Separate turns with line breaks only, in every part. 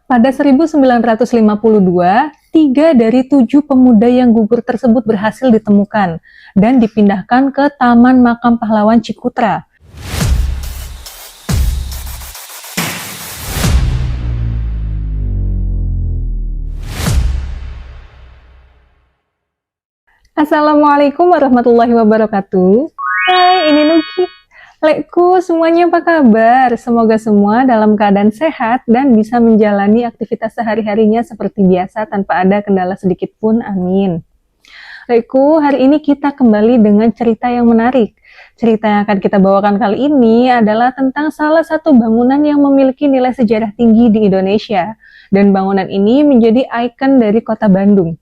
Pada 1952, 3 dari 7 pemuda yang gugur tersebut berhasil ditemukan dan dipindahkan ke Taman Makam Pahlawan Cikutra. Assalamualaikum warahmatullahi wabarakatuh. Hai, ini Nuki. Lekku, semuanya apa kabar? Semoga semua dalam keadaan sehat dan bisa menjalani aktivitas sehari-harinya seperti biasa tanpa ada kendala sedikit pun. Amin. Lekku, hari ini kita kembali dengan cerita yang menarik. Cerita yang akan kita bawakan kali ini adalah tentang salah satu bangunan yang memiliki nilai sejarah tinggi di Indonesia. Dan bangunan ini menjadi ikon dari kota Bandung.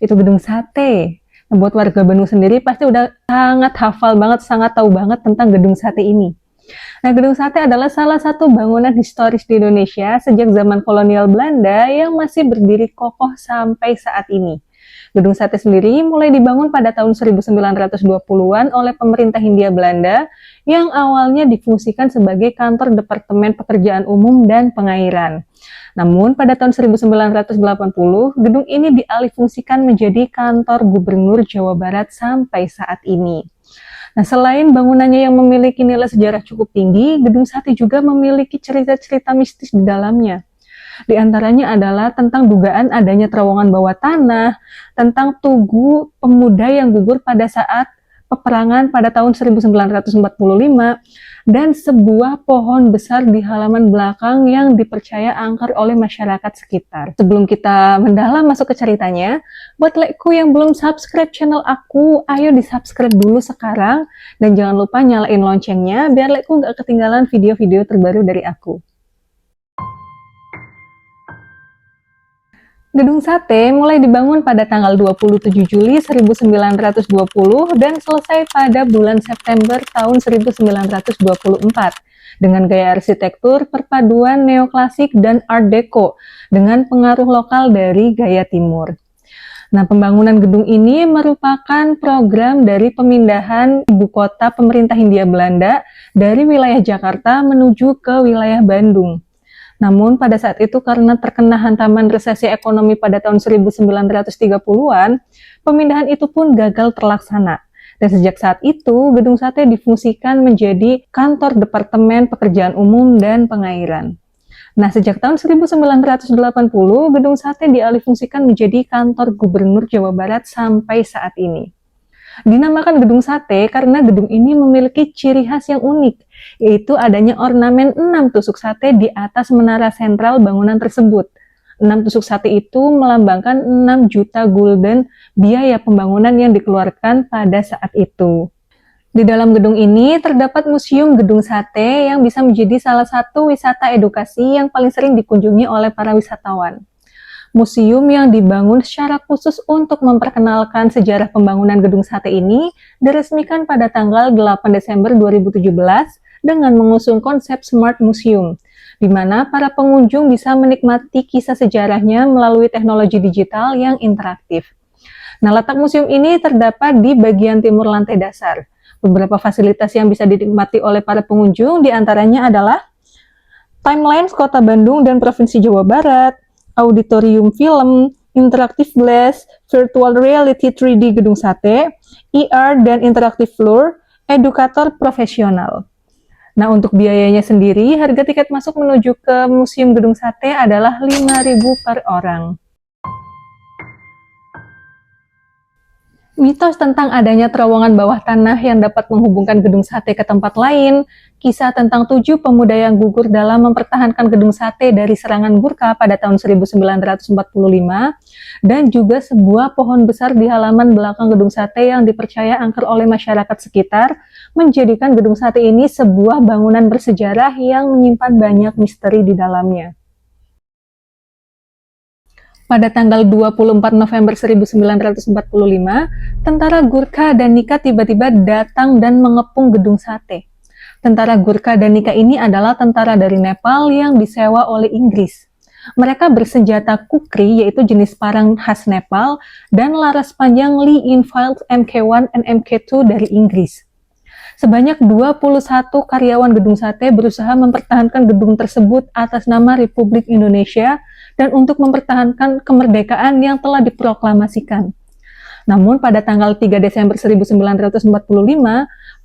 Itu Gedung Sate. Buat warga Bandung sendiri pasti udah sangat hafal banget, sangat tahu banget tentang Gedung Sate ini. Nah, Gedung Sate adalah salah satu bangunan historis di Indonesia sejak zaman kolonial Belanda yang masih berdiri kokoh sampai saat ini. Gedung Sate sendiri mulai dibangun pada tahun 1920-an oleh pemerintah Hindia Belanda yang awalnya difungsikan sebagai kantor Departemen Pekerjaan Umum dan Pengairan. Namun pada tahun 1980, gedung ini dialihfungsikan menjadi kantor Gubernur Jawa Barat sampai saat ini. Nah, selain bangunannya yang memiliki nilai sejarah cukup tinggi, Gedung Sate juga memiliki cerita-cerita mistis di dalamnya. Di antaranya adalah tentang dugaan adanya terowongan bawah tanah, tentang tugu pemuda yang gugur pada saat peperangan pada tahun 1945, dan sebuah pohon besar di halaman belakang yang dipercaya angker oleh masyarakat sekitar. Sebelum kita mendalam masuk ke ceritanya, buat lekku yang belum subscribe channel aku, ayo di subscribe dulu sekarang, dan jangan lupa nyalain loncengnya biar lekku nggak ketinggalan video-video terbaru dari aku. Gedung Sate mulai dibangun pada tanggal 27 Juli 1920 dan selesai pada bulan September tahun 1924 dengan gaya arsitektur perpaduan neoklasik dan art deco dengan pengaruh lokal dari gaya timur. Nah, pembangunan gedung ini merupakan program dari pemindahan ibu kota pemerintah Hindia Belanda dari wilayah Jakarta menuju ke wilayah Bandung. Namun pada saat itu karena terkena hantaman resesi ekonomi pada tahun 1930-an, pemindahan itu pun gagal terlaksana. Dan sejak saat itu, Gedung Sate difungsikan menjadi kantor Departemen Pekerjaan Umum dan Pengairan. Nah, sejak tahun 1980, Gedung Sate dialihfungsikan menjadi kantor Gubernur Jawa Barat sampai saat ini. Dinamakan Gedung Sate karena gedung ini memiliki ciri khas yang unik, yaitu adanya ornamen 6 tusuk sate di atas menara sentral bangunan tersebut. 6 tusuk sate itu melambangkan 6 juta gulden biaya pembangunan yang dikeluarkan pada saat itu. Di dalam gedung ini terdapat Museum Gedung Sate yang bisa menjadi salah satu wisata edukasi yang paling sering dikunjungi oleh para wisatawan. Museum yang dibangun secara khusus untuk memperkenalkan sejarah pembangunan Gedung Sate ini diresmikan pada tanggal 8 Desember 2017 dengan mengusung konsep Smart Museum, di mana para pengunjung bisa menikmati kisah sejarahnya melalui teknologi digital yang interaktif. Nah, letak museum ini terdapat di bagian timur lantai dasar. Beberapa fasilitas yang bisa dinikmati oleh para pengunjung diantaranya adalah timelines Kota Bandung dan Provinsi Jawa Barat, auditorium film, interaktif glass, virtual reality 3D Gedung Sate, ER dan interaktif floor, edukator profesional. Nah, untuk biayanya sendiri, harga tiket masuk menuju ke Museum Gedung Sate adalah Rp5.000 per orang. Mitos tentang adanya terowongan bawah tanah yang dapat menghubungkan Gedung Sate ke tempat lain, kisah tentang 7 pemuda yang gugur dalam mempertahankan Gedung Sate dari serangan Gurkha pada tahun 1945, dan juga sebuah pohon besar di halaman belakang Gedung Sate yang dipercaya angker oleh masyarakat sekitar, menjadikan Gedung Sate ini sebuah bangunan bersejarah yang menyimpan banyak misteri di dalamnya. Pada tanggal 24 November 1945, tentara Gurkha dan Nika tiba-tiba datang dan mengepung Gedung Sate. Tentara Gurkha dan Nika ini adalah tentara dari Nepal yang disewa oleh Inggris. Mereka bersenjata kukri, yaitu jenis parang khas Nepal, dan laras panjang Lee Enfield Mk1 dan Mk2 dari Inggris. Sebanyak 21 karyawan gedung sate berusaha mempertahankan gedung tersebut atas nama Republik Indonesia dan untuk mempertahankan kemerdekaan yang telah diproklamasikan. Namun pada tanggal 3 Desember 1945,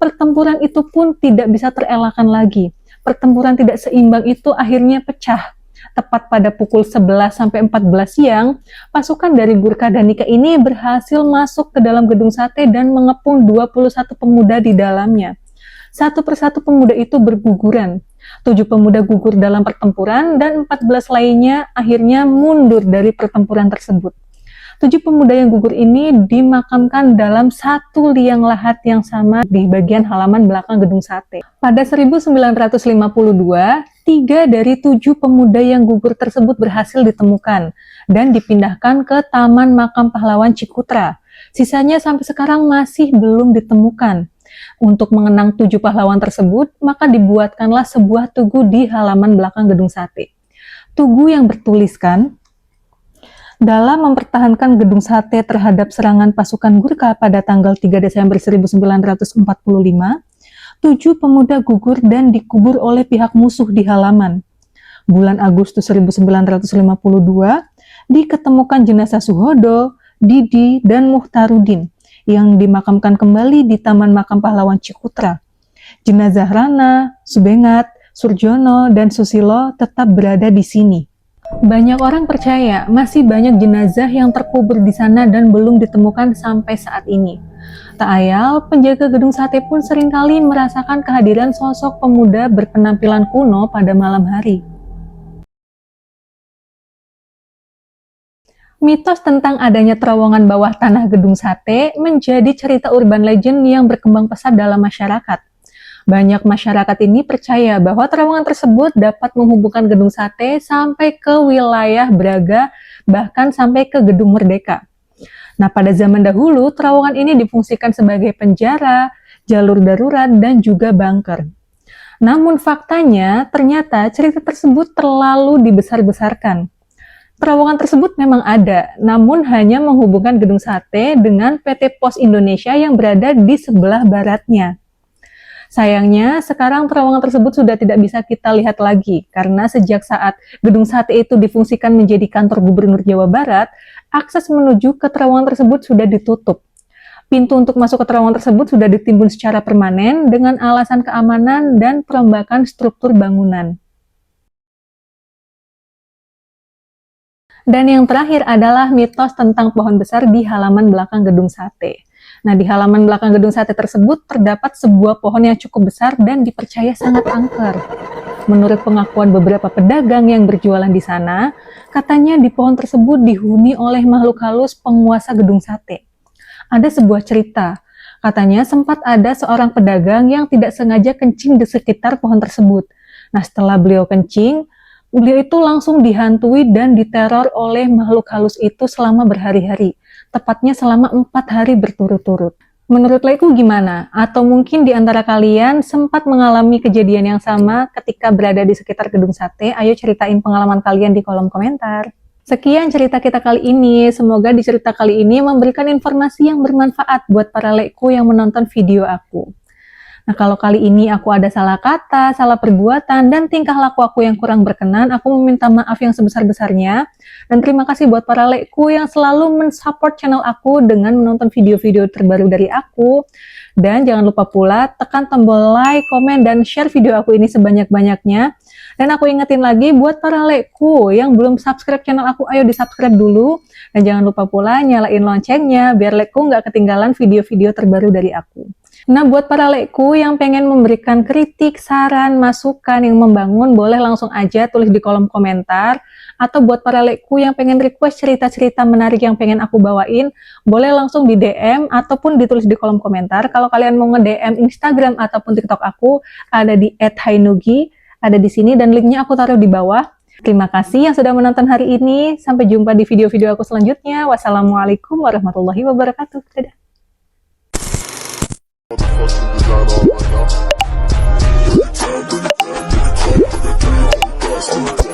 pertempuran itu pun tidak bisa terelakkan lagi. Pertempuran tidak seimbang itu akhirnya pecah. Tepat pada pukul 11 sampai 14 siang, pasukan dari Gurkha Danika ini berhasil masuk ke dalam gedung sate dan mengepung 21 pemuda di dalamnya. Satu persatu pemuda itu berguguran. 7 pemuda gugur dalam pertempuran dan 14 lainnya akhirnya mundur dari pertempuran tersebut. 7 pemuda yang gugur ini dimakamkan dalam satu liang lahat yang sama di bagian halaman belakang gedung sate. Pada 1952, 3 dari 7 pemuda yang gugur tersebut berhasil ditemukan dan dipindahkan ke Taman Makam Pahlawan Cikutra. Sisanya sampai sekarang masih belum ditemukan. Untuk mengenang 7 pahlawan tersebut, maka dibuatkanlah sebuah tugu di halaman belakang gedung sate. Tugu yang bertuliskan, dalam mempertahankan gedung sate terhadap serangan pasukan Gurkha pada tanggal 3 Desember 1945, 7 pemuda gugur dan dikubur oleh pihak musuh di halaman. Bulan Agustus 1952, diketemukan jenazah Suhodo, Didi, dan Muhtarudin yang dimakamkan kembali di Taman Makam Pahlawan Cikutra. Jenazah Rana, Subengat, Surjono, dan Susilo tetap berada di sini. Banyak orang percaya masih banyak jenazah yang terkubur di sana dan belum ditemukan sampai saat ini. Tak ayal, penjaga gedung sate pun seringkali merasakan kehadiran sosok pemuda berpenampilan kuno pada malam hari. Mitos tentang adanya terowongan bawah tanah gedung sate menjadi cerita urban legend yang berkembang pesat dalam masyarakat. Banyak masyarakat ini percaya bahwa terowongan tersebut dapat menghubungkan gedung sate sampai ke wilayah Braga, bahkan sampai ke Gedung Merdeka. Nah, pada zaman dahulu, terowongan ini difungsikan sebagai penjara, jalur darurat, dan juga bunker. Namun faktanya, ternyata cerita tersebut terlalu dibesar-besarkan. Terowongan tersebut memang ada, namun hanya menghubungkan gedung sate dengan PT Pos Indonesia yang berada di sebelah baratnya. Sayangnya, sekarang terowongan tersebut sudah tidak bisa kita lihat lagi, karena sejak saat gedung sate itu difungsikan menjadi kantor Gubernur Jawa Barat, akses menuju ke terowongan tersebut sudah ditutup. Pintu untuk masuk ke terowongan tersebut sudah ditimbun secara permanen dengan alasan keamanan dan perombakan struktur bangunan. Dan yang terakhir adalah mitos tentang pohon besar di halaman belakang gedung sate. Nah, di halaman belakang gedung sate tersebut terdapat sebuah pohon yang cukup besar dan dipercaya sangat angker. Menurut pengakuan beberapa pedagang yang berjualan di sana, katanya di pohon tersebut dihuni oleh makhluk halus penguasa gedung sate. Ada sebuah cerita, katanya sempat ada seorang pedagang yang tidak sengaja kencing di sekitar pohon tersebut. Nah, setelah beliau kencing, beliau itu langsung dihantui dan diteror oleh makhluk halus itu selama berhari-hari, tepatnya selama 4 hari berturut-turut. Menurut Laiku gimana? Atau mungkin di antara kalian sempat mengalami kejadian yang sama ketika berada di sekitar gedung sate? Ayo ceritain pengalaman kalian di kolom komentar. Sekian cerita kita kali ini, semoga di cerita kali ini memberikan informasi yang bermanfaat buat para Laiku yang menonton video aku. Nah, kalau kali ini aku ada salah kata, salah perbuatan, dan tingkah laku aku yang kurang berkenan, aku meminta maaf yang sebesar-besarnya. Dan terima kasih buat para Laiku yang selalu mensupport channel aku dengan menonton video-video terbaru dari aku. Dan jangan lupa pula tekan tombol like, komen, dan share video aku ini sebanyak-banyaknya. Dan aku ingetin lagi buat para Laiku yang belum subscribe channel aku, ayo di-subscribe dulu. Dan jangan lupa pula nyalain loncengnya biar Laiku nggak ketinggalan video-video terbaru dari aku. Nah, buat para Laiku yang pengen memberikan kritik, saran, masukan yang membangun, boleh langsung aja tulis di kolom komentar. Atau buat para Laiku yang pengen request cerita-cerita menarik yang pengen aku bawain, boleh langsung di DM ataupun ditulis di kolom komentar. Kalau kalian mau nge-DM Instagram ataupun TikTok aku, ada di @hainugi, ada di sini dan linknya aku taruh di bawah. Terima kasih yang sudah menonton hari ini. Sampai jumpa di video-video aku selanjutnya. Wassalamualaikum warahmatullahi wabarakatuh. Dadah. Motherfucking design all right now.